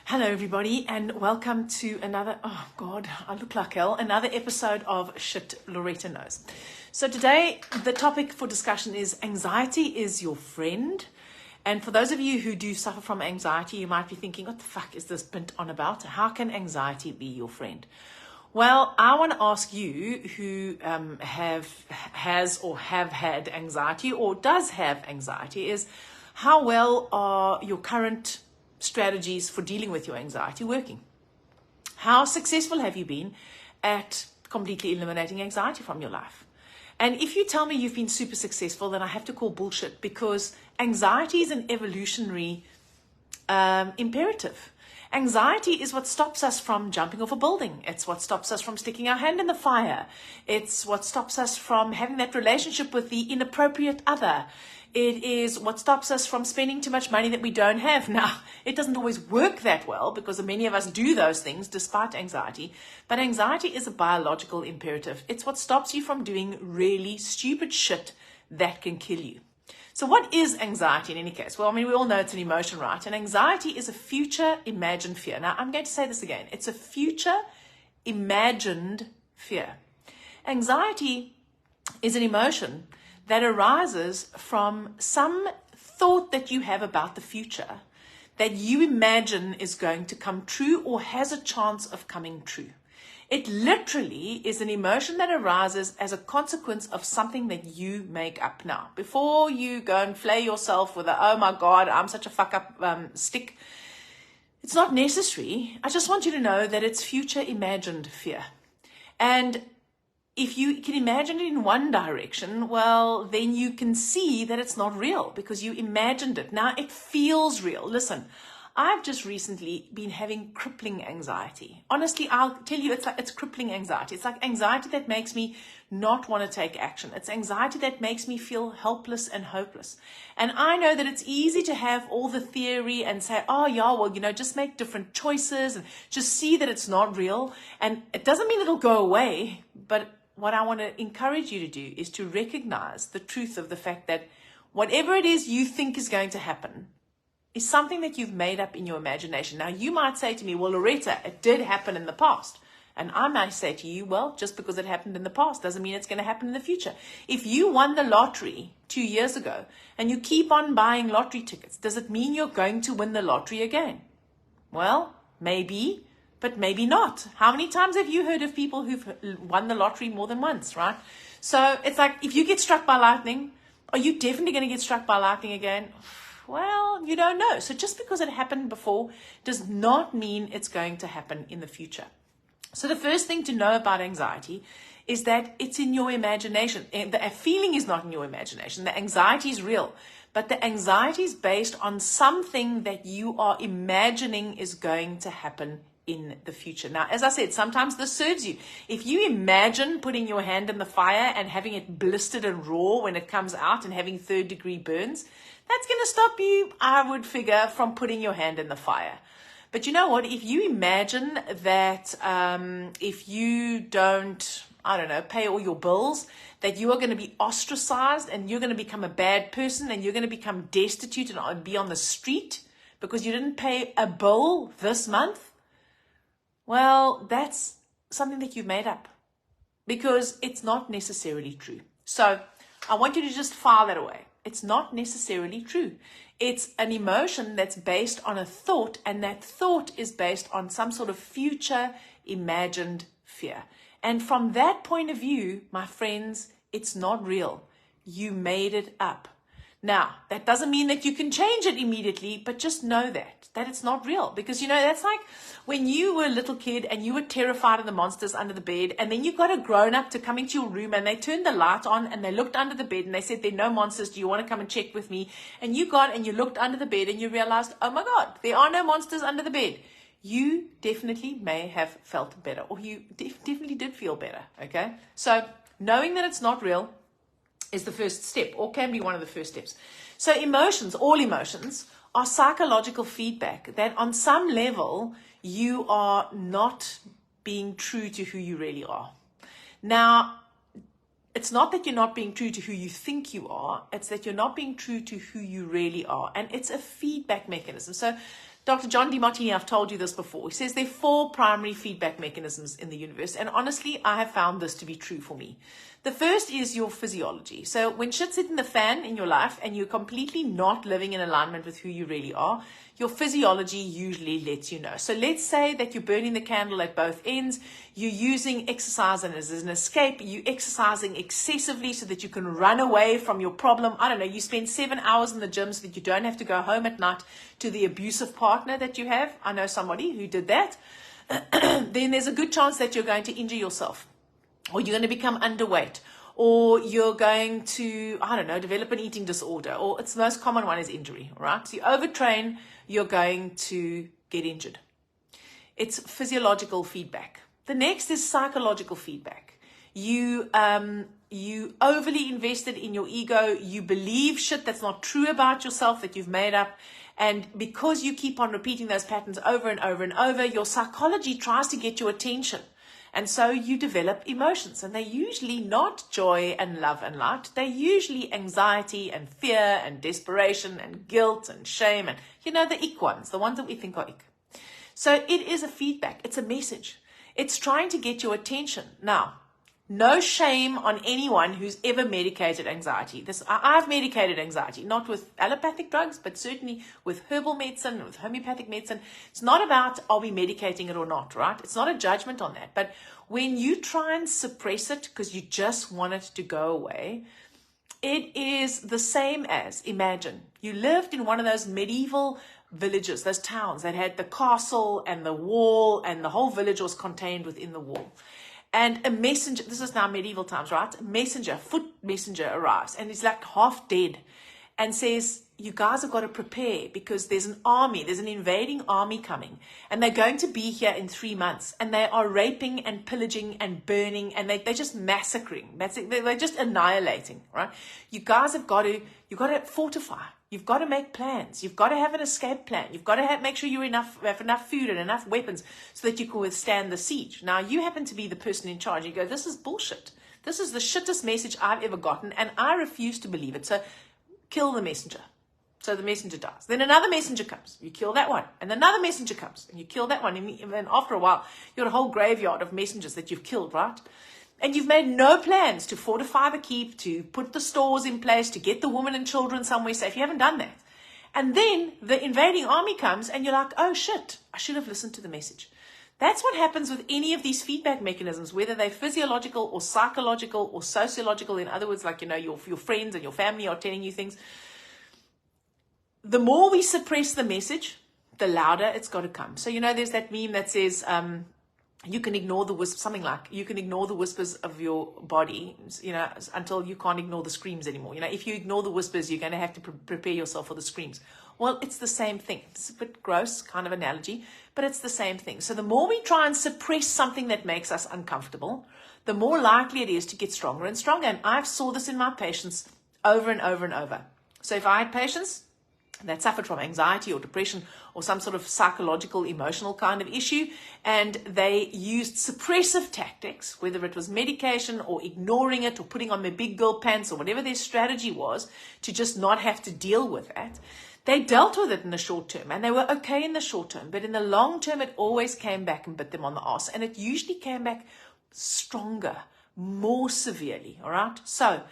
Hello everybody and welcome to another, oh God, I look like hell, another episode of Shit Loretta Knows. So today the topic for discussion is anxiety is your friend. And for those of you who do suffer from anxiety, you might be thinking, what the fuck is this bint on about? How can anxiety be your friend? Well, I want to ask you who has had anxiety or does have anxiety is how well are your current strategies for dealing with your anxiety working? How successful have you been at completely eliminating anxiety from your life? And if you tell me you've been super successful, then I have to call bullshit, because anxiety is an evolutionary imperative. Anxiety is what stops us from jumping off a building. It's what stops us from sticking our hand in the fire. It's what stops us from having that relationship with the inappropriate other. It is what stops us from spending too much money that we don't have. Now, it doesn't always work that well because many of us do those things despite anxiety. But anxiety is a biological imperative. It's what stops you from doing really stupid shit that can kill you. So what is anxiety in any case? Well, we all know it's an emotion, right? And anxiety is a future imagined fear. Now, I'm going to say this again. It's a future imagined fear. Anxiety is an emotion that arises from some thought that you have about the future that you imagine is going to come true or has a chance of coming true. It literally is an emotion that arises as a consequence of something that you make up. Now, before you go and flay yourself with oh my God, I'm such a fuck up stick, it's not necessary. I just want you to know that it's future imagined fear. And if you can imagine it in one direction, well, then you can see that it's not real because you imagined it. Now it feels real. Listen, I've just recently been having crippling anxiety. Honestly, I'll tell you, it's crippling anxiety. It's like anxiety that makes me not want to take action. It's anxiety that makes me feel helpless and hopeless. And I know that it's easy to have all the theory and say, oh yeah, well, just make different choices and just see that it's not real. And it doesn't mean it'll go away, but what I want to encourage you to do is to recognize the truth of the fact that whatever it is you think is going to happen is something that you've made up in your imagination. Now, you might say to me, well, Loretta, it did happen in the past. And I might say to you, well, just because it happened in the past doesn't mean it's going to happen in the future. If you won the lottery 2 years ago and you keep on buying lottery tickets, does it mean you're going to win the lottery again? Well, maybe, but maybe not. How many times have you heard of people who've won the lottery more than once, right? So it's like, if you get struck by lightning, are you definitely going to get struck by lightning again? Well, you don't know. So just because it happened before does not mean it's going to happen in the future. So the first thing to know about anxiety is that it's in your imagination. The feeling is not in your imagination. The anxiety is real. But the anxiety is based on something that you are imagining is going to happen in the future. Now, as I said, sometimes this serves you. If you imagine putting your hand in the fire and having it blistered and raw when it comes out and having 3rd-degree burns, that's going to stop you, I would figure, from putting your hand in the fire. But you know what? If you imagine that if you don't, pay all your bills, that you are going to be ostracized and you're going to become a bad person and you're going to become destitute and be on the street because you didn't pay a bill this month, well, that's something that you've made up because it's not necessarily true. So I want you to just file that away. It's not necessarily true. It's an emotion that's based on a thought, and that thought is based on some sort of future imagined fear. And from that point of view, my friends, it's not real. You made it up. Now, that doesn't mean that you can change it immediately, but just know that it's not real. Because, that's like when you were a little kid and you were terrified of the monsters under the bed, and then you got a grown-up to come into your room and they turned the light on and they looked under the bed and they said, there are no monsters, do you want to come and check with me? And you got and you looked under the bed and you realized, oh my God, there are no monsters under the bed. You definitely may have felt better, or you definitely did feel better, okay? So knowing that it's not real is the first step, or can be one of the first steps. So emotions, all emotions, are psychological feedback that on some level you are not being true to who you really are. Now, it's not that you're not being true to who you think you are, it's that you're not being true to who you really are. And it's a feedback mechanism. So Dr. John Demartini, I've told you this before. He says there are 4 primary feedback mechanisms in the universe. And honestly, I have found this to be true for me. The first is your physiology. So when shit's hitting the fan in your life and you're completely not living in alignment with who you really are, your physiology usually lets you know. So let's say that you're burning the candle at both ends. You're using exercise as an escape. You're exercising excessively so that you can run away from your problem. I don't know, you spend 7 hours in the gym so that you don't have to go home at night to the abusive partner that you have. I know somebody who did that. Then there's a good chance that you're going to injure yourself, or you're going to become underweight, or you're going to, I don't know, develop an eating disorder, or it's the most common one is injury, right? So you overtrain, you're going to get injured. It's physiological feedback. The next is psychological feedback. You overly invested in your ego. You believe shit that's not true about yourself that you've made up. And because you keep on repeating those patterns over and over and over, your psychology tries to get your attention. And so you develop emotions, and they're usually not joy and love and light. They're usually anxiety and fear and desperation and guilt and shame and, the ick ones, the ones that we think are ick. So it is a feedback. It's a message. It's trying to get your attention. Now, no shame on anyone who's ever medicated anxiety. I've medicated anxiety, not with allopathic drugs, but certainly with herbal medicine, with homeopathic medicine. It's not about are we medicating it or not, right? It's not a judgment on that. But when you try and suppress it because you just want it to go away, it is the same as, imagine, you lived in one of those medieval villages, those towns that had the castle and the wall, and the whole village was contained within the wall. And a messenger, this is now medieval times, right? A foot messenger arrives, and he's like half dead, and says, you guys have got to prepare because there's an invading army coming, and they're going to be here in 3 months, and they are raping and pillaging and burning, and they're just massacring. That's it. They're just annihilating, right? You guys you've got to fortify. You've got to make plans. You've got to have an escape plan. You've got to make sure you have enough food and enough weapons so that you can withstand the siege. Now, you happen to be the person in charge. You go, this is bullshit. This is the shittest message I've ever gotten, and I refuse to believe it. So kill the messenger. So the messenger dies. Then another messenger comes. You kill that one. And another messenger comes. And you kill that one. And then after a while, you've got a whole graveyard of messengers that you've killed, right? And you've made no plans to fortify the keep, to put the stores in place, to get the women and children somewhere safe. You haven't done that. And then the invading army comes and you're like, oh shit, I should have listened to the message. That's what happens with any of these feedback mechanisms, whether they're physiological or psychological or sociological. In other words, like, your friends and your family are telling you things. The more we suppress the message, the louder it's got to come. So, there's that meme that says, you can ignore the whispers, something like, you can ignore the whispers of your body, until you can't ignore the screams anymore. If you ignore the whispers, you're going to have to prepare yourself for the screams. Well, it's the same thing. It's a bit gross kind of analogy, but it's the same thing. So the more we try and suppress something that makes us uncomfortable, the more likely it is to get stronger and stronger. And I've saw this in my patients over and over and over. So if I had patients that suffered from anxiety or depression or some sort of psychological, emotional kind of issue, and they used suppressive tactics, whether it was medication or ignoring it or putting on their big girl pants or whatever their strategy was to just not have to deal with that, they dealt with it in the short term and they were okay in the short term, but in the long term, it always came back and bit them on the arse, and it usually came back stronger, more severely, all right? So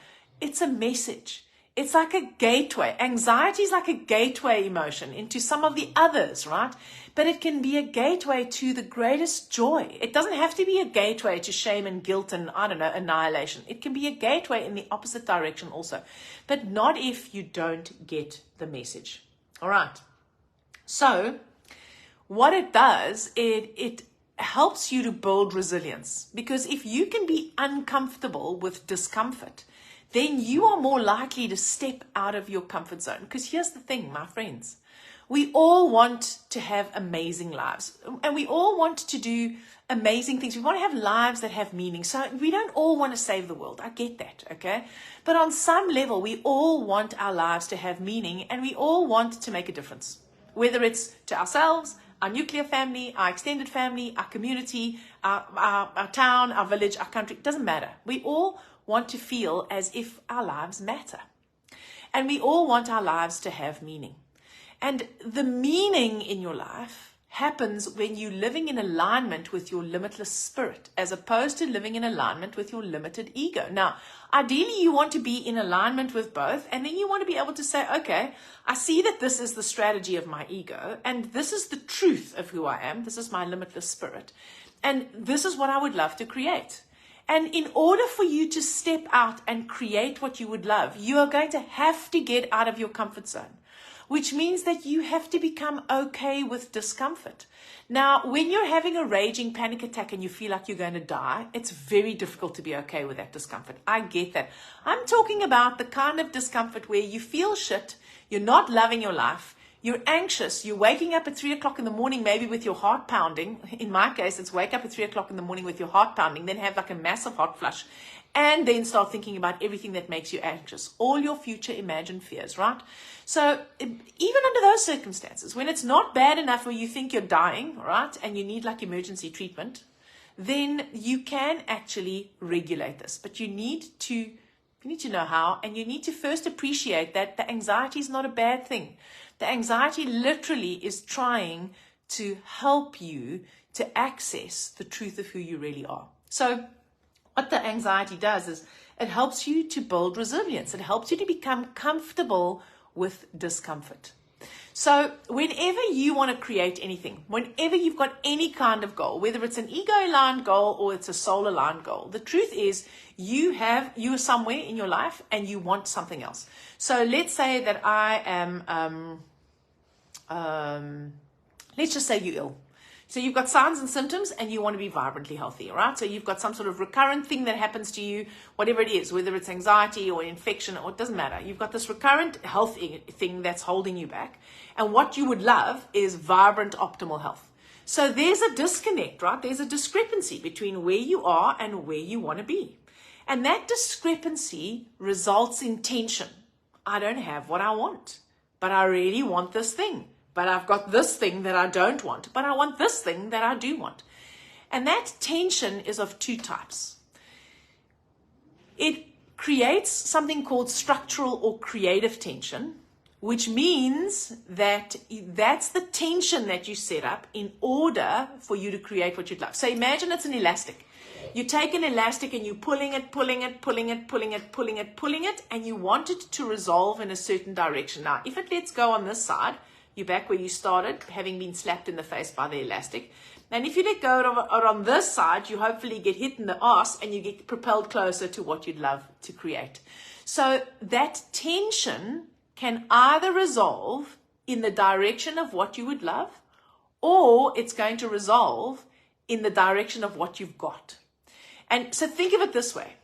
it's a message. It's like a gateway. Anxiety is like a gateway emotion into some of the others, right? But it can be a gateway to the greatest joy. It doesn't have to be a gateway to shame and guilt and, annihilation. It can be a gateway in the opposite direction also, but not if you don't get the message. All right. So what it does, it helps you to build resilience, because if you can be uncomfortable with discomfort, then you are more likely to step out of your comfort zone. Because here's the thing, my friends, we all want to have amazing lives, and we all want to do amazing things. We want to have lives that have meaning. So we don't all want to save the world. I get that, okay? But on some level, we all want our lives to have meaning, and we all want to make a difference, whether it's to ourselves, our nuclear family, our extended family, our community, our town, our village, our country. It doesn't matter. We all want to feel as if our lives matter. And we all want our lives to have meaning. And the meaning in your life happens when you're living in alignment with your limitless spirit, as opposed to living in alignment with your limited ego. Now, ideally, you want to be in alignment with both, and then you want to be able to say, okay, I see that this is the strategy of my ego, and this is the truth of who I am. This is my limitless spirit, and this is what I would love to create. And in order for you to step out and create what you would love, you are going to have to get out of your comfort zone, which means that you have to become okay with discomfort. Now, when you're having a raging panic attack and you feel like you're going to die, it's very difficult to be okay with that discomfort. I get that. I'm talking about the kind of discomfort where you feel shit, you're not loving your life, you're anxious, you're waking up at 3 o'clock in the morning, maybe with your heart pounding. In my case, it's wake up at 3 o'clock in the morning with your heart pounding, then have like a massive hot flush, and then start thinking about everything that makes you anxious, all your future imagined fears, right? So even under those circumstances, when it's not bad enough where you think you're dying, right, and you need like emergency treatment, then you can actually regulate this. But you need to know how, and you need to first appreciate that the anxiety is not a bad thing. The anxiety literally is trying to help you to access the truth of who you really are. So what the anxiety does is it helps you to build resilience. It helps you to become comfortable with discomfort. So whenever you want to create anything, whenever you've got any kind of goal, whether it's an ego-aligned goal or it's a soul-aligned goal, the truth is you are somewhere in your life and you want something else. So let's say that I am, let's just say you're ill. So you've got signs and symptoms and you want to be vibrantly healthy, right? So you've got some sort of recurrent thing that happens to you, whatever it is, whether it's anxiety or infection, or it doesn't matter. You've got this recurrent health thing that's holding you back. And what you would love is vibrant, optimal health. So there's a disconnect, right? There's a discrepancy between where you are and where you want to be. And that discrepancy results in tension. I don't have what I want, but I really want this thing. But I've got this thing that I don't want, but I want this thing that I do want. And that tension is of two types. It creates something called structural or creative tension, which means that that's the tension that you set up in order for you to create what you'd love. So imagine it's an elastic. You take an elastic and you're pulling it, and you want it to resolve in a certain direction. Now, if it lets go on this side, you're back where you started, having been slapped in the face by the elastic. And if you let go on this side, you hopefully get hit in the arse and you get propelled closer to what you'd love to create. So that tension can either resolve in the direction of what you would love, or it's going to resolve in the direction of what you've got. And so think of it this way.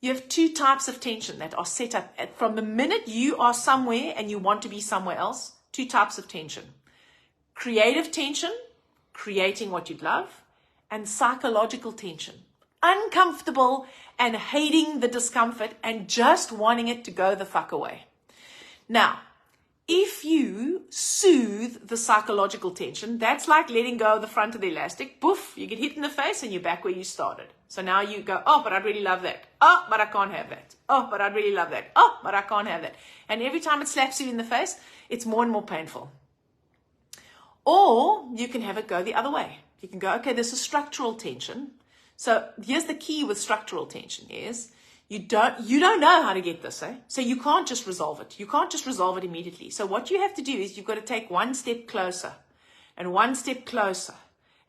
You have two types of tension that are set up from the minute you are somewhere and you want to be somewhere else. Two types of tension: creative tension, creating what you'd love, and psychological tension, uncomfortable and hating the discomfort and just wanting it to go the fuck away. Now, if you soothe the psychological tension, that's like letting go of the front of the elastic. Poof, you get hit in the face and you're back where you started. So now you go, oh, but I'd really love that. Oh, but I can't have that. Oh, but I'd really love that. Oh, but I can't have that. And every time it slaps you in the face, it's more and more painful. Or you can have it go the other way. You can go, okay, this is structural tension. So here's the key with structural tension is you don't know how to get this, eh? So you can't just resolve it. You can't just resolve it immediately. So what you have to do is you've got to take one step closer and one step closer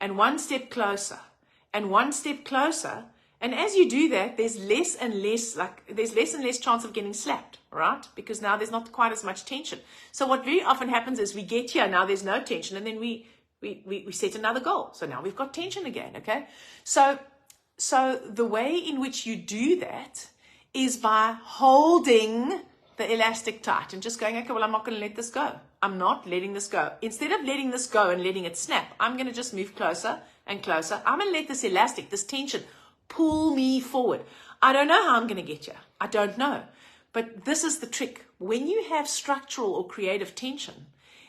and one step closer and one step closer. And as you do that, there's less and less chance of getting slapped, right? Because now there's not quite as much tension. So what very often happens is we get here, now there's no tension, and then we set another goal. So now we've got tension again, okay? So the way in which you do that is by holding the elastic tight and just going, okay, well, I'm not going to let this go. I'm not letting this go. Instead of letting this go and letting it snap, I'm going to just move closer and closer. I'm going to let this elastic, this tension, pull me forward. I don't know how I'm going to get you. I don't know. But this is the trick. When you have structural or creative tension,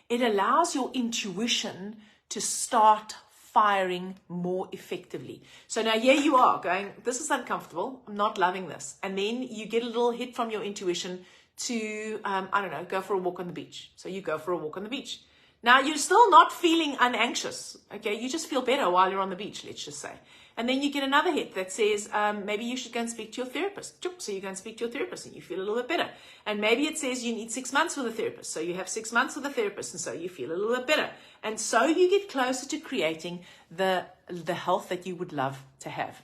it allows your intuition to start firing more effectively. So now here you are going, this is uncomfortable. I'm not loving this. And then you get a little hit from your intuition to, I don't know, go for a walk on the beach. So you go for a walk on the beach. Now, you're still not feeling unanxious, okay? You just feel better while you're on the beach, let's just say. And then you get another hit that says, maybe you should go and speak to your therapist. So you go and speak to your therapist and you feel a little bit better. And maybe it says you need 6 months with a therapist. So you have 6 months with a therapist and so you feel a little bit better. And so you get closer to creating the health that you would love to have.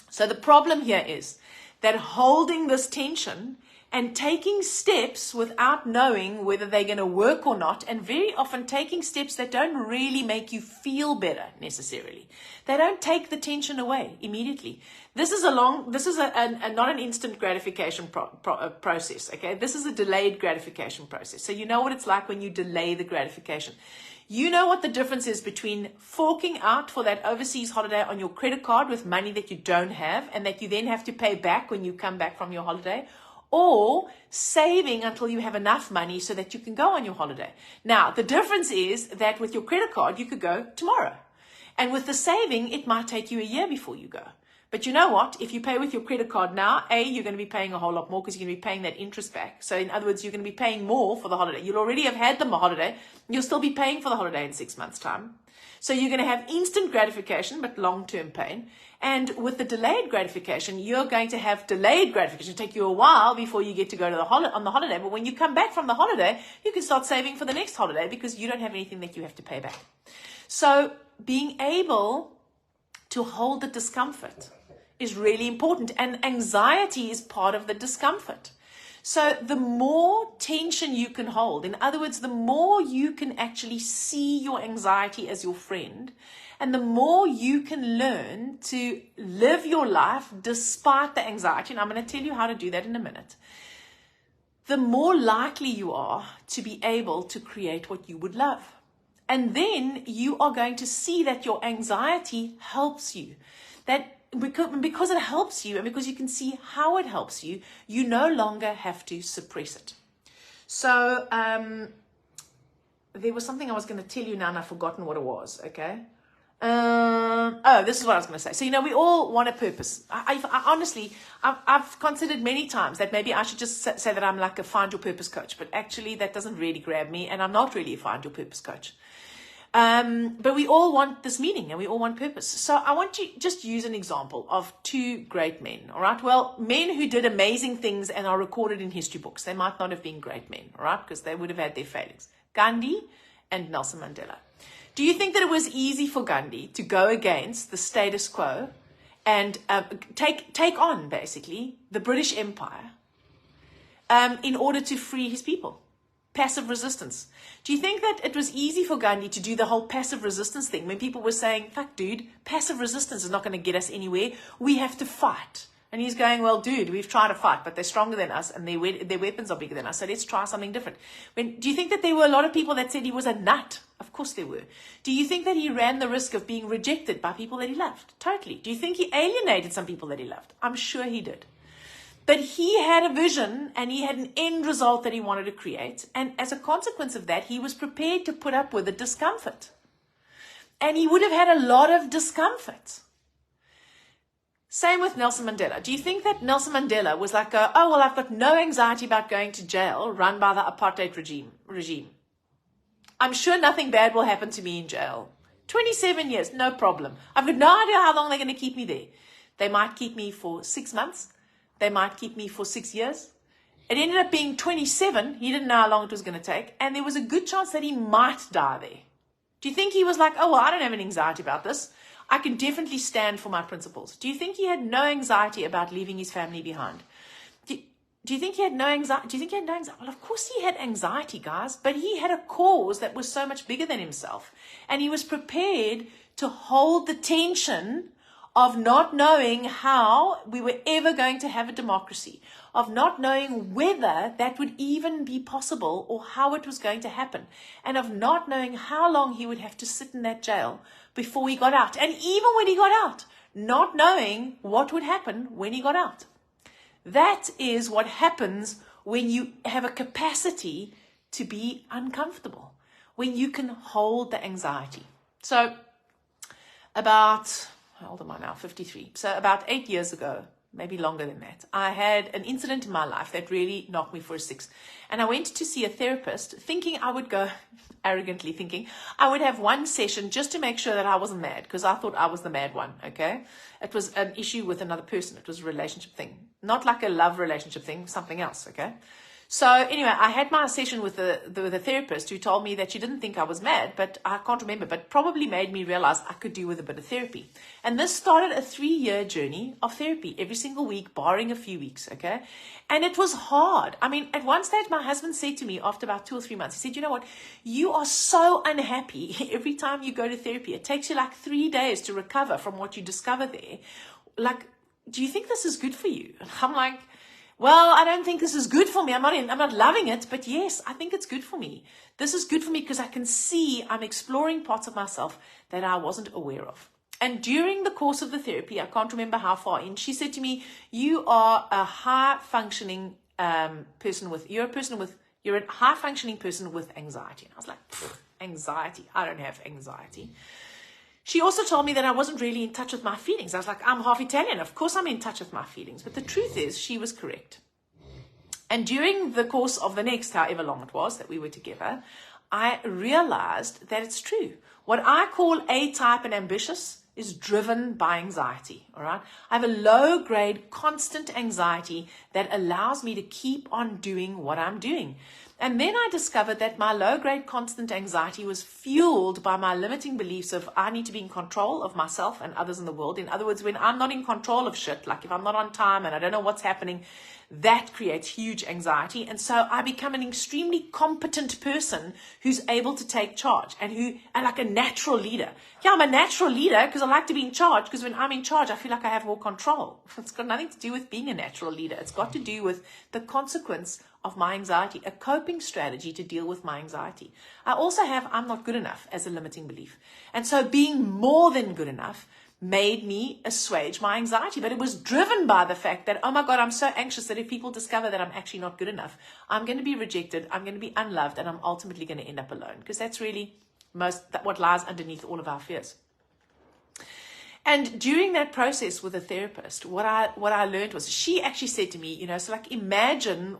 So the problem here is that holding this tension and taking steps without knowing whether they're going to work or not, and very often taking steps that don't really make you feel better necessarily. They don't take the tension away immediately. This is not an instant gratification process, okay? This is a delayed gratification process. So you know what it's like when you delay the gratification. You know what the difference is between forking out for that overseas holiday on your credit card with money that you don't have and that you then have to pay back when you come back from your holiday, or saving until you have enough money so that you can go on your holiday. Now, the difference is that with your credit card, you could go tomorrow. And with the saving, it might take you a year before you go. But you know what? If you pay with your credit card now, you're going to be paying a whole lot more because you're going to be paying that interest back. So in other words, you're going to be paying more for the holiday. You'll already have had the holiday. You'll still be paying for the holiday in 6 months' time. So you're going to have instant gratification, but long-term pain. And with the delayed gratification, you're going to have delayed gratification. It'll take you a while before you get to go to on the holiday. But when you come back from the holiday, you can start saving for the next holiday because you don't have anything that you have to pay back. So being able to hold the discomfort is really important. And anxiety is part of the discomfort. So the more tension you can hold, in other words, the more you can actually see your anxiety as your friend, and the more you can learn to live your life despite the anxiety, and I'm going to tell you how to do that in a minute, the more likely you are to be able to create what you would love. And then you are going to see that your anxiety helps you. That because it helps you and because you can see how it helps you, you no longer have to suppress it. So there was something I was going to tell you now and I've forgotten what it was, okay? This is what I was going to say. So, we all want a purpose. I honestly, I've considered many times that maybe I should just say that I'm like a find your purpose coach, but actually that doesn't really grab me and I'm not really a find your purpose coach. But we all want this meaning and we all want purpose. So I want to just use an example of two great men, all right? Well, men who did amazing things and are recorded in history books. They might not have been great men, all right? Because they would have had their failings. Gandhi and Nelson Mandela. Do you think that it was easy for Gandhi to go against the status quo and take on, basically, the British Empire in order to free his people? Passive resistance. Do you think that it was easy for Gandhi to do the whole passive resistance thing when people were saying, fuck, dude, passive resistance is not going to get us anywhere. We have to fight. And he's going, well, dude, we've tried to fight, but they're stronger than us and their weapons are bigger than us. So let's try something different. Do you think that there were a lot of people that said he was a nut? Of course there were. Do you think that he ran the risk of being rejected by people that he loved? Totally. Do you think he alienated some people that he loved? I'm sure he did. But he had a vision and he had an end result that he wanted to create. And as a consequence of that, he was prepared to put up with the discomfort. And he would have had a lot of discomfort. Same with Nelson Mandela. Do you think that Nelson Mandela was like, I've got no anxiety about going to jail run by the apartheid regime. I'm sure nothing bad will happen to me in jail. 27 years, no problem. I've got no idea how long they're going to keep me there. They might keep me for 6 months. They might keep me for 6 years. It ended up being 27. He didn't know how long it was going to take. And there was a good chance that he might die there. Do you think he was like, I don't have any anxiety about this. I can definitely stand for my principles. Do you think he had no anxiety about leaving his family behind? Do you think he had no anxiety? Do you think he had no anxiety? Well, of course he had anxiety, guys. But he had a cause that was so much bigger than himself. And he was prepared to hold the tension of not knowing how we were ever going to have a democracy, of not knowing whether that would even be possible or how it was going to happen, and of not knowing how long he would have to sit in that jail before he got out. And even when he got out, not knowing what would happen when he got out. That is what happens when you have a capacity to be uncomfortable, when you can hold the anxiety. So about... how old am I now? 53. So about 8 years ago, maybe longer than that. I had an incident in my life that really knocked me for a six. And I went to see a therapist thinking I would go, arrogantly thinking, I would have one session just to make sure that I wasn't mad, because I thought I was the mad one, okay? It was an issue with another person. It was a relationship thing. Not like a love relationship thing, something else, okay? So anyway, I had my session with the therapist who told me that she didn't think I was mad, but I can't remember, but probably made me realize I could do with a bit of therapy. And this started a 3-year journey of therapy every single week, barring a few weeks, okay? And it was hard. I mean, at one stage, my husband said to me after about 2 or 3 months, he said, you know what? You are so unhappy every time you go to therapy. It takes you like 3 days to recover from what you discover there. Like, do you think this is good for you? And I'm like, well, I don't think this is good for me. I'm not loving it, but yes, I think it's good for me. This is good for me because I can see I'm exploring parts of myself that I wasn't aware of. And during the course of the therapy, I can't remember how far in, she said to me, you are a high functioning you're a high functioning person with anxiety. And I was like, anxiety? I don't have anxiety. She also told me that I wasn't really in touch with my feelings. I was like, I'm half Italian. Of course I'm in touch with my feelings. But the truth is, she was correct. And during the course of the next, however long it was that we were together, I realized that it's true. What I call A-type and ambitious is driven by anxiety, all right? I have a low-grade, constant anxiety that allows me to keep on doing what I'm doing. And then I discovered that my low-grade constant anxiety was fueled by my limiting beliefs of I need to be in control of myself and others in the world. In other words, when I'm not in control of shit, like if I'm not on time and I don't know what's happening, that creates huge anxiety. And so I become an extremely competent person who's able to take charge and like a natural leader. Yeah, I'm a natural leader because I like to be in charge, because when I'm in charge, I feel like I have more control. It's got nothing to do with being a natural leader. It's got to do with the consequence of my anxiety, a coping strategy to deal with my anxiety. I also have I'm not good enough as a limiting belief. And so being more than good enough made me assuage my anxiety. But it was driven by the fact that, oh my God, I'm so anxious that if people discover that I'm actually not good enough, I'm going to be rejected, I'm going to be unloved, and I'm ultimately going to end up alone. Because that's really what lies underneath all of our fears. And during that process with a therapist, what I learned was, she actually said to me, so like imagine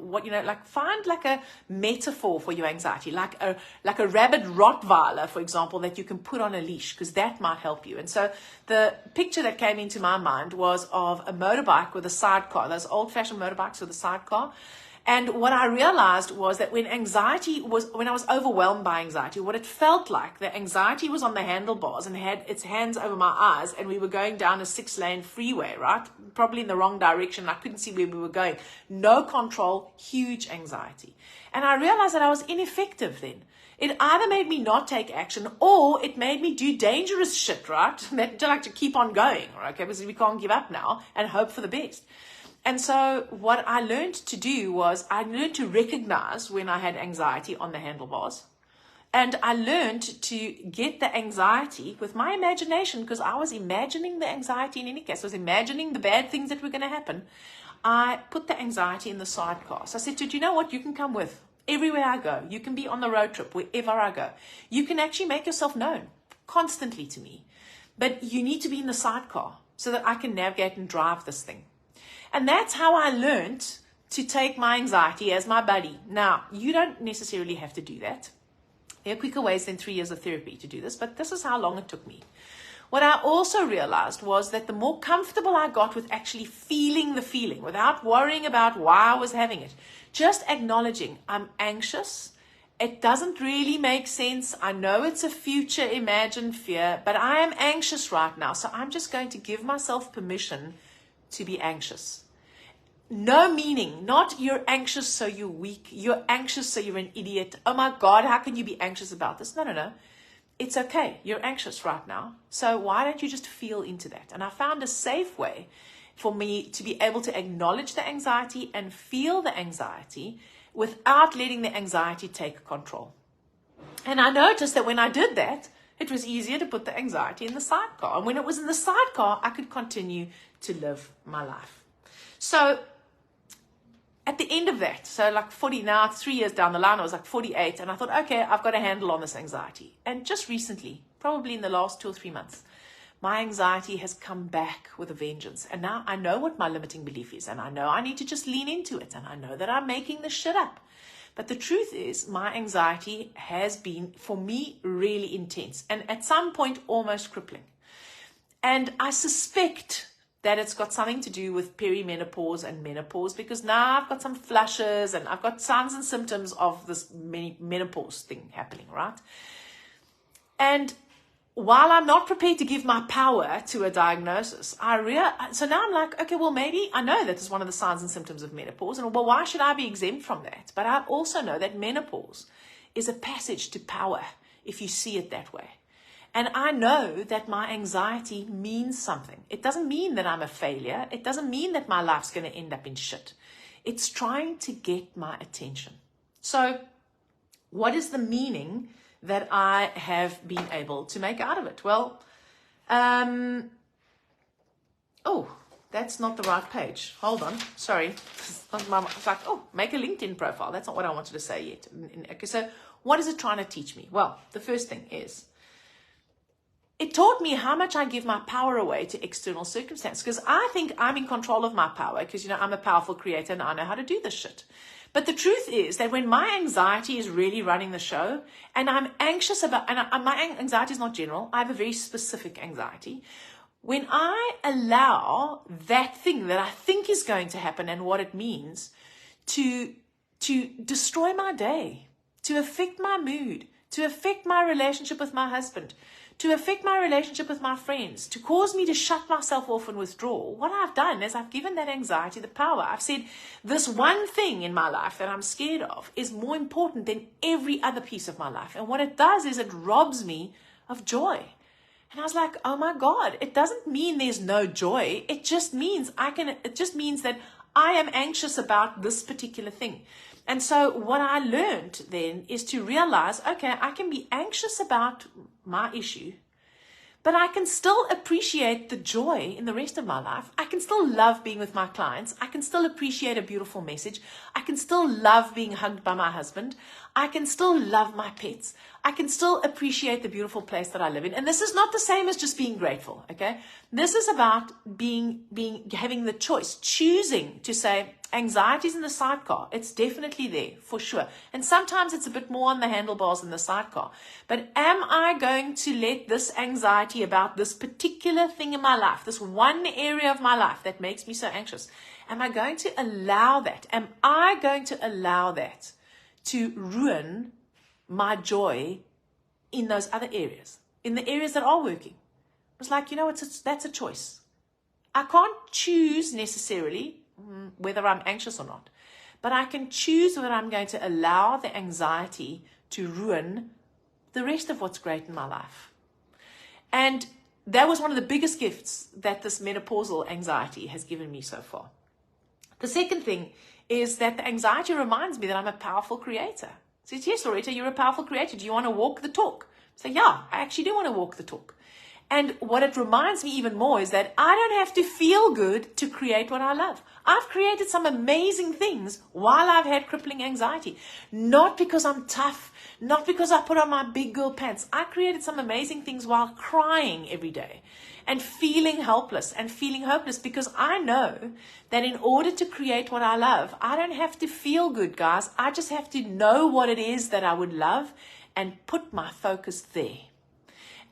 find like a metaphor for your anxiety, like a rabid Rottweiler, for example, that you can put on a leash, because that might help you. And so the picture that came into my mind was of a motorbike with a sidecar, those old-fashioned motorbikes with a sidecar. And what I realized was that when I was overwhelmed by anxiety, what it felt like, the anxiety was on the handlebars and had its hands over my eyes, and we were going down a 6-lane freeway, right? Probably in the wrong direction. I couldn't see where we were going. No control, huge anxiety. And I realized that I was ineffective then. It either made me not take action, or it made me do dangerous shit, right? That like to keep on going, okay? Because we can't give up now and hope for the best. And so what I learned to do was I learned to recognize when I had anxiety on the handlebars. And I learned to get the anxiety with my imagination, because I was imagining the anxiety in any case. I was imagining the bad things that were going to happen. I put the anxiety in the sidecar. So I said, do you know what? You can come with everywhere I go. You can be on the road trip, wherever I go. You can actually make yourself known constantly to me. But you need to be in the sidecar so that I can navigate and drive this thing. And that's how I learned to take my anxiety as my buddy. Now, you don't necessarily have to do that. There are quicker ways than 3 years of therapy to do this, but this is how long it took me. What I also realized was that the more comfortable I got with actually feeling the feeling, without worrying about why I was having it, just acknowledging I'm anxious, it doesn't really make sense. I know it's a future imagined fear, but I am anxious right now. So I'm just going to give myself permission to be anxious. No meaning, not you're anxious so you're weak, you're anxious so you're an idiot. Oh my God, how can you be anxious about this? No. It's okay. You're anxious right now. So why don't you just feel into that? And I found a safe way for me to be able to acknowledge the anxiety and feel the anxiety without letting the anxiety take control. And I noticed that when I did that, it was easier to put the anxiety in the sidecar. And when it was in the sidecar, I could continue to live my life. So at the end of that, so like 40 now, 3 years down the line, I was like 48. And I thought, okay, I've got a handle on this anxiety. And just recently, probably in the last 2 or 3 months, my anxiety has come back with a vengeance. And now I know what my limiting belief is, and I know I need to just lean into it, and I know that I'm making this shit up. But the truth is, my anxiety has been, for me, really intense, and at some point almost crippling. And I suspect that it's got something to do with perimenopause and menopause, because now I've got some flushes and I've got signs and symptoms of this menopause thing happening, right? And while I'm not prepared to give my power to a diagnosis, so now I'm like, okay, well, maybe I know that is one of the signs and symptoms of menopause, and well, why should I be exempt from that? But I also know that menopause is a passage to power, if you see it that way. And I know that my anxiety means something. It doesn't mean that I'm a failure. It doesn't mean that my life's going to end up in shit. It's trying to get my attention. So what is the meaning that I have been able to make out of it? Well, that's not the right page. Hold on. Sorry. It's like, make a LinkedIn profile. That's not what I wanted to say yet. Okay, so what is it trying to teach me? Well, the first thing is, it taught me how much I give my power away to external circumstances, because I think I'm in control of my power because, I'm a powerful creator and I know how to do this shit. But the truth is that when my anxiety is really running the show and I'm anxious about, and my anxiety is not general, I have a very specific anxiety. When I allow that thing that I think is going to happen and what it means to destroy my day, to affect my mood, to affect my relationship with my husband, to affect my relationship with my friends, to cause me to shut myself off and withdraw, what I've done is I've given that anxiety the power. I've said, this one thing in my life that I'm scared of is more important than every other piece of my life. And what it does is it robs me of joy. And I was like, oh my God, it doesn't mean there's no joy. It just means that I am anxious about this particular thing. And so what I learned then is to realize, okay, I can be anxious about my issue, but I can still appreciate the joy in the rest of my life. I can still love being with my clients. I can still appreciate a beautiful message. I can still love being hugged by my husband. I can still love my pets. I can still appreciate the beautiful place that I live in. And this is not the same as just being grateful, okay? This is about having the choice, choosing to say, anxiety's in the sidecar. It's definitely there, for sure. And sometimes it's a bit more on the handlebars than the sidecar. But am I going to let this anxiety about this particular thing in my life, this one area of my life that makes me so anxious, am I going to allow that? Am I going to allow that to ruin my joy in those other areas, in the areas that are working? It's like, that's a choice. I can't choose necessarily whether I'm anxious or not, but I can choose whether I'm going to allow the anxiety to ruin the rest of what's great in my life. And that was one of the biggest gifts that this menopausal anxiety has given me so far. The second thing is that the anxiety reminds me that I'm a powerful creator. It says, yes, Loretta, you're a powerful creator. Do you want to walk the talk? So yeah, I actually do want to walk the talk. And what it reminds me even more is that I don't have to feel good to create what I love. I've created some amazing things while I've had crippling anxiety. Not because I'm tough, not because I put on my big girl pants. I created some amazing things while crying every day and feeling helpless and feeling hopeless, because I know that in order to create what I love, I don't have to feel good, guys. I just have to know what it is that I would love and put my focus there.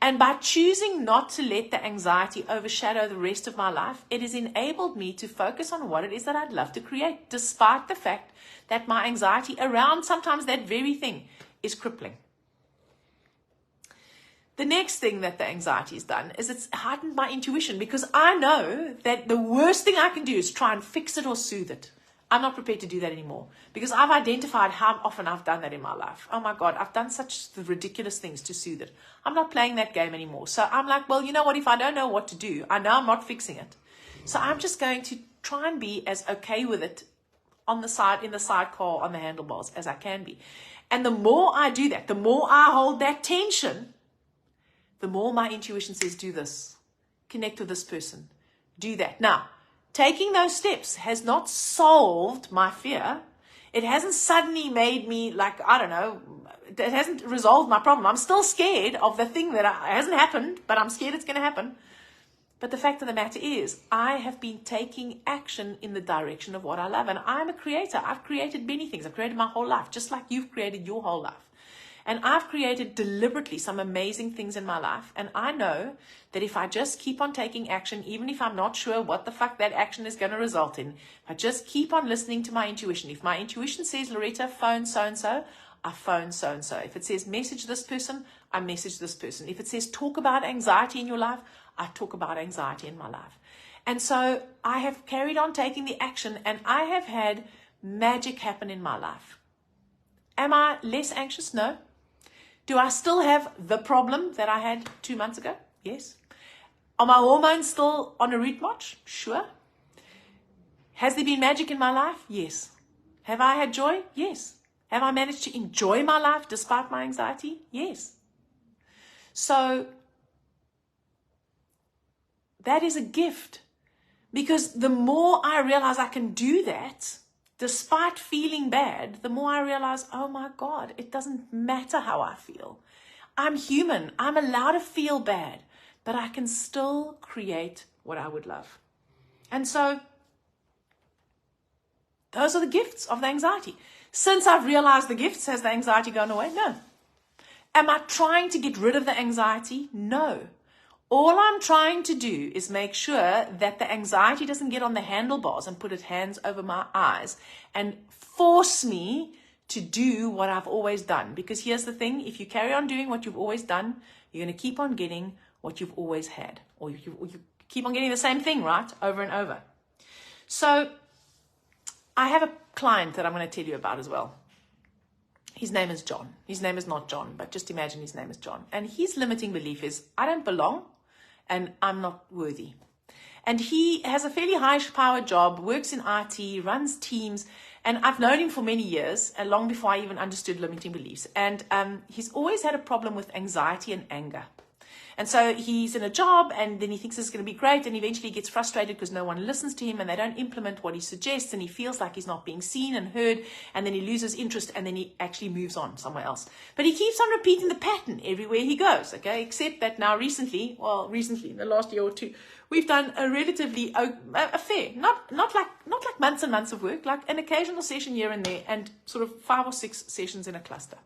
And by choosing not to let the anxiety overshadow the rest of my life, it has enabled me to focus on what it is that I'd love to create, despite the fact that my anxiety around sometimes that very thing is crippling. The next thing that the anxiety has done is it's heightened my intuition, because I know that the worst thing I can do is try and fix it or soothe it. I'm not prepared to do that anymore, because I've identified how often I've done that in my life. Oh my God, I've done such ridiculous things to soothe it. I'm not playing that game anymore. So I'm like, well, you know what? If I don't know what to do, I know I'm not fixing it. So I'm just going to try and be as okay with it on the side, in the sidecar, on the handlebars as I can be. And the more I do that, the more I hold that tension, the more my intuition says, do this, connect with this person, do that. Now, taking those steps has not solved my fear. It hasn't suddenly made me like, I don't know, it hasn't resolved my problem. I'm still scared of the thing that hasn't happened, but I'm scared it's going to happen. But the fact of the matter is, I have been taking action in the direction of what I love. And I'm a creator. I've created many things. I've created my whole life, just like you've created your whole life. And I've created deliberately some amazing things in my life. And I know that if I just keep on taking action, even if I'm not sure what the fuck that action is going to result in, if I just keep on listening to my intuition. If my intuition says, Loretta, phone so-and-so, I phone so-and-so. If it says message this person, I message this person. If it says talk about anxiety in your life, I talk about anxiety in my life. And so I have carried on taking the action, and I have had magic happen in my life. Am I less anxious? No. Do I still have the problem that I had 2 months ago? Yes. Are my hormones still on a route march? Sure. Has there been magic in my life? Yes. Have I had joy? Yes. Have I managed to enjoy my life despite my anxiety? Yes. So that is a gift, because the more I realize I can do that, despite feeling bad, the more I realize, oh my God, it doesn't matter how I feel. I'm human. I'm allowed to feel bad, but I can still create what I would love. And so those are the gifts of the anxiety. Since I've realized the gifts, has the anxiety gone away? No. Am I trying to get rid of the anxiety? No. All I'm trying to do is make sure that the anxiety doesn't get on the handlebars and put its hands over my eyes and force me to do what I've always done. Because here's the thing, if you carry on doing what you've always done, you're going to keep on getting what you've always had. Or you keep on getting the same thing, right? Over and over. So I have a client that I'm going to tell you about as well. His name is John. His name is not John, but just imagine his name is John. And his limiting belief is, I don't belong and I'm not worthy. And he has a fairly high-powered job, works in IT, runs teams, and I've known him for many years, long before I even understood limiting beliefs. And he's always had a problem with anxiety and anger. And so he's in a job, and then he thinks this is going to be great, and eventually he gets frustrated because no one listens to him and they don't implement what he suggests, and he feels like he's not being seen and heard, and then he loses interest, and then he actually moves on somewhere else. But he keeps on repeating the pattern everywhere he goes, okay? Except that now recently, in the last year or two, we've done a relatively fair, not like months and months of work, like an occasional session here and there, and sort of 5 or 6 sessions in a cluster.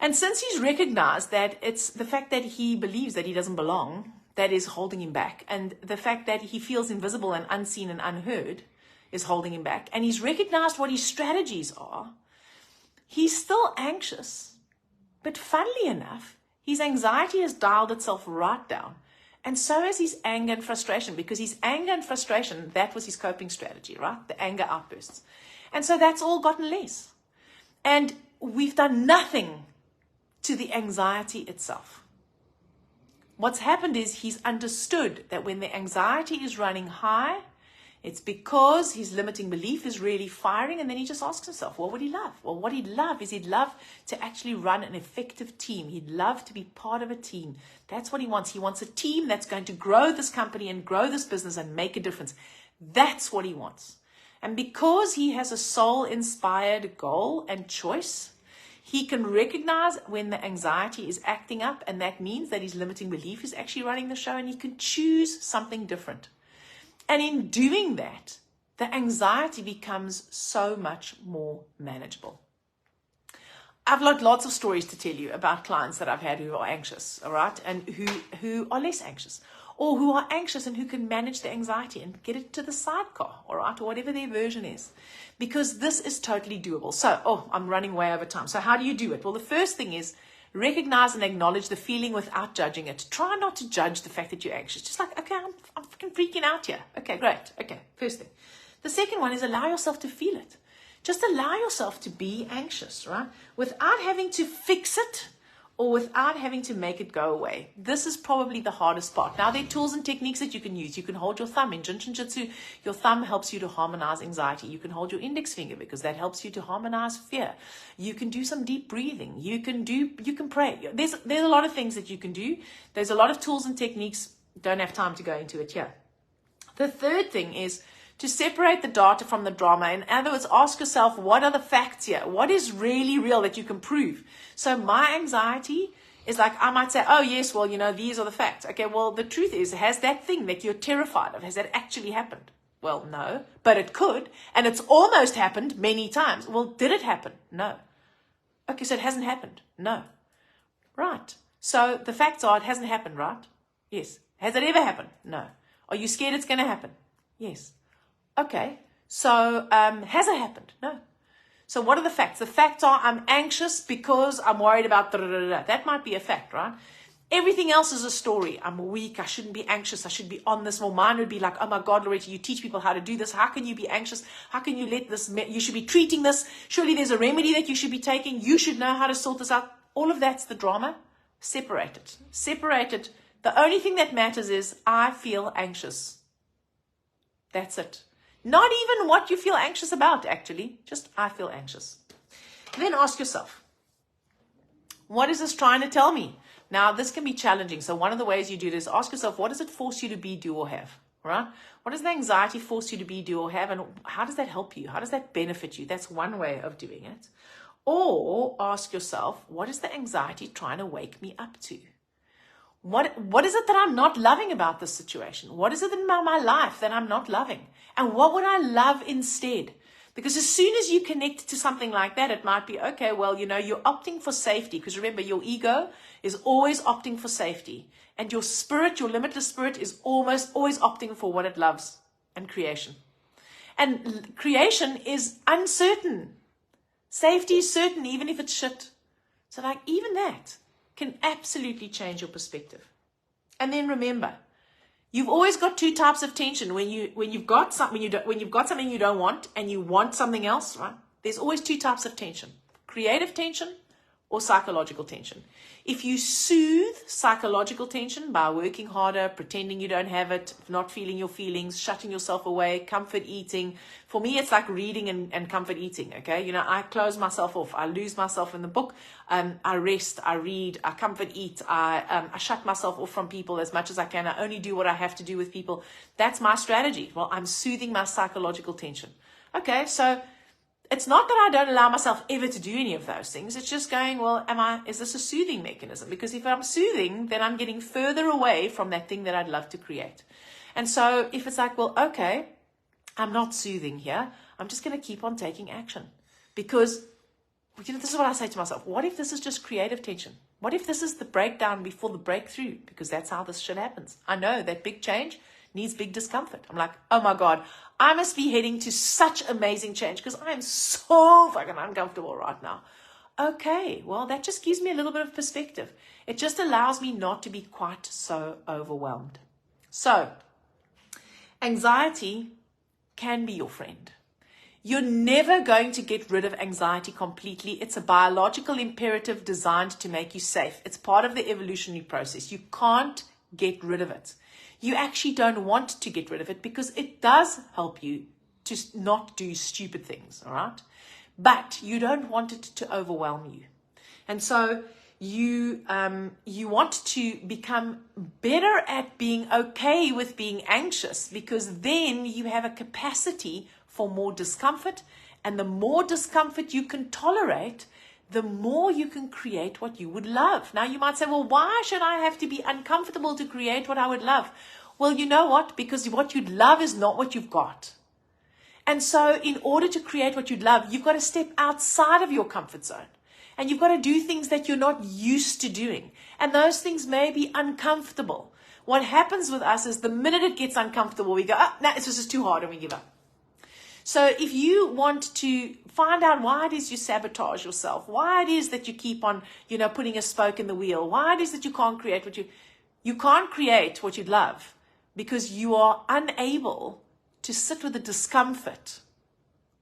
And since he's recognized that it's the fact that he believes that he doesn't belong that is holding him back, and the fact that he feels invisible and unseen and unheard is holding him back, and he's recognized what his strategies are, he's still anxious. But funnily enough, his anxiety has dialed itself right down. And so has his anger and frustration, because his anger and frustration, that was his coping strategy, right? The anger outbursts. And so that's all gotten less. And we've done nothing to the anxiety itself. What's happened is he's understood that when the anxiety is running high, it's because his limiting belief is really firing, and then he just asks himself, what would he love? Well, what he'd love is he'd love to actually run an effective team. He'd love to be part of a team. That's what he wants. He wants a team that's going to grow this company and grow this business and make a difference. That's what he wants. And because he has a soul-inspired goal and choice, he can recognize when the anxiety is acting up, and that means that his limiting belief is actually running the show, and he can choose something different. And in doing that, the anxiety becomes so much more manageable. I've got lots of stories to tell you about clients that I've had who are anxious, all right, and who are less anxious, or who are anxious and who can manage the anxiety and get it to the sidecar, all right, or whatever their version is, because this is totally doable. So, I'm running way over time. So how do you do it? Well, the first thing is recognize and acknowledge the feeling without judging it. Try not to judge the fact that you're anxious. Just like, okay, I'm freaking freaking out here. Okay, great. Okay, first thing. The second one is allow yourself to feel it. Just allow yourself to be anxious, right? Without having to fix it or without having to make it go away. This is probably the hardest part. Now, there are tools and techniques that you can use. You can hold your thumb. In Jin Shin Jitsu, your thumb helps you to harmonize anxiety. You can hold your index finger because that helps you to harmonize fear. You can do some deep breathing. You can pray. There's a lot of things that you can do. There's a lot of tools and techniques. Don't have time to go into it here. The third thing is to separate the data from the drama. In other words, ask yourself, what are the facts here? What is really real that you can prove? So my anxiety is like, I might say, oh yes, well, these are the facts. Okay, well, the truth is, has that thing that you're terrified of, has that actually happened? Well, no, but it could. And it's almost happened many times. Well, did it happen? No. Okay, so it hasn't happened. No. Right. So the facts are, it hasn't happened, right? Yes. Has it ever happened? No. Are you scared it's going to happen? Yes. Okay. So has it happened? No. So what are the facts? The facts are, I'm anxious because I'm worried about da-da-da-da. That might be a fact, right? Everything else is a story. I'm weak. I shouldn't be anxious. I should be on this. Well, mine would be like, oh my God, Loretta, you teach people how to do this. How can you be anxious? How can you let this, you should be treating this. Surely there's a remedy that you should be taking. You should know how to sort this out. All of that's the drama. Separate it. Separate it. The only thing that matters is I feel anxious. That's it. Not even what you feel anxious about, actually. Just I feel anxious. Then ask yourself, what is this trying to tell me? Now, this can be challenging. So one of the ways you do this, ask yourself, what does it force you to be, do, or have? Right? What does the anxiety force you to be, do, or have? And how does that help you? How does that benefit you? That's one way of doing it. Or ask yourself, what is the anxiety trying to wake me up to? What is it that I'm not loving about this situation? What is it in my life that I'm not loving? And what would I love instead? Because as soon as you connect to something like that, it might be, okay, well, you're opting for safety. Because remember, your ego is always opting for safety. And your spirit, your limitless spirit, is almost always opting for what it loves and creation. And creation is uncertain. Safety is certain, even if it's shit. So like even that can absolutely change your perspective. And then remember, you've always got two types of tension. When you've got something you don't want and you want something else, right? There's always two types of tension: creative tension or psychological tension. If you soothe psychological tension by working harder, pretending you don't have it, not feeling your feelings, shutting yourself away, comfort eating. For me, it's like reading and comfort eating, okay? I close myself off. I lose myself in the book. I rest, I read, I comfort eat. I shut myself off from people as much as I can. I only do what I have to do with people. That's my strategy. Well, I'm soothing my psychological tension. Okay, so it's not that I don't allow myself ever to do any of those things. It's just going, well, is this a soothing mechanism? Because if I'm soothing, then I'm getting further away from that thing that I'd love to create. And so if it's like, well, okay, I'm not soothing here. I'm just going to keep on taking action. Because, this is what I say to myself. What if this is just creative tension? What if this is the breakdown before the breakthrough? Because that's how this shit happens. I know that big change needs big discomfort. I'm like, oh my God, I must be heading to such amazing change because I am so fucking uncomfortable right now. Okay, well, that just gives me a little bit of perspective. It just allows me not to be quite so overwhelmed. So, anxiety can be your friend. You're never going to get rid of anxiety completely. It's a biological imperative designed to make you safe. It's part of the evolutionary process. You can't get rid of it. You actually don't want to get rid of it because it does help you to not do stupid things, all right? But you don't want it to overwhelm you. And so you want to become better at being okay with being anxious, because then you have a capacity for more discomfort. And the more discomfort you can tolerate, the more you can create what you would love. Now you might say, well, why should I have to be uncomfortable to create what I would love? Well, you know what? Because what you'd love is not what you've got. And so in order to create what you'd love, you've got to step outside of your comfort zone. And you've got to do things that you're not used to doing. And those things may be uncomfortable. What happens with us is the minute it gets uncomfortable, we go, no, it's just too hard, and we give up. So if you want to find out why it is you sabotage yourself, why it is that you keep on, putting a spoke in the wheel, why it is that you can't create you can't create what you'd love because you are unable to sit with the discomfort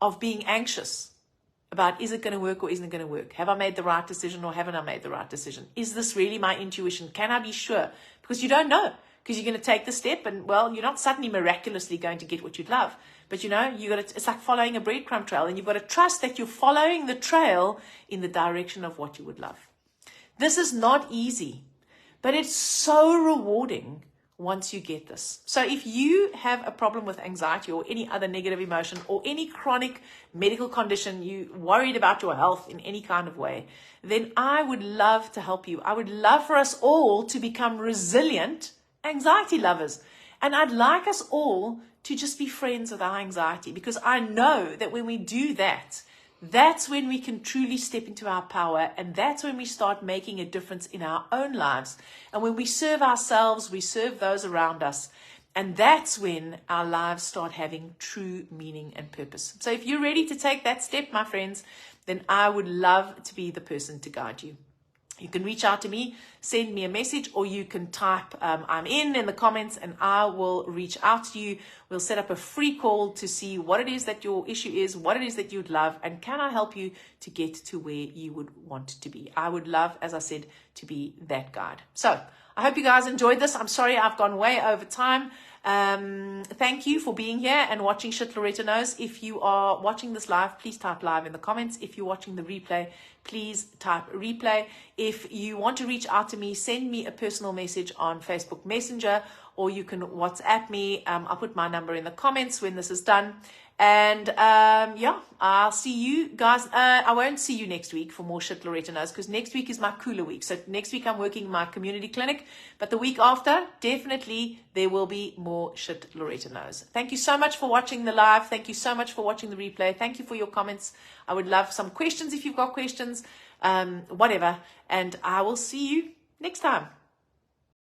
of being anxious about, is it going to work or isn't it going to work? Have I made the right decision or haven't I made the right decision? Is this really my intuition? Can I be sure? Because you don't know. Because you're going to take the step and, well, you're not suddenly miraculously going to get what you'd love. But, it's like following a breadcrumb trail, and you've got to trust that you're following the trail in the direction of what you would love. This is not easy, but it's so rewarding once you get this. So if you have a problem with anxiety or any other negative emotion or any chronic medical condition, you worried about your health in any kind of way, then I would love to help you. I would love for us all to become resilient anxiety lovers. And I'd like us all to just be friends with our anxiety, because I know that when we do that, that's when we can truly step into our power, and that's when we start making a difference in our own lives. And when we serve ourselves, we serve those around us, and that's when our lives start having true meaning and purpose. So if you're ready to take that step, my friends, then I would love to be the person to guide you. You can reach out to me, send me a message, or you can type I'm in the comments, and I will reach out to you. We'll set up a free call to see what it is that your issue is, what it is that you'd love, and can I help you to get to where you would want to be. I would love, as I said, to be that guide. So I hope you guys enjoyed this. I'm sorry I've gone way over time. Thank you for being here and watching Shit Loretta Knows. If you are watching this live, please type live in the comments. If you're watching the replay, please type replay. If you want to reach out to me, send me a personal message on Facebook Messenger, or you can WhatsApp me. I'll put my number in the comments when this is done. And yeah, I'll see you guys. I won't see you next week for more Shit Loretta Knows, because next week is my cooler week. So next week I'm working my community clinic, but the week after, definitely there will be more Shit Loretta Knows. Thank you so much for watching the live. Thank you so much for watching the replay. Thank you for your comments. I would love some questions if you've got questions, whatever. And I will see you next time.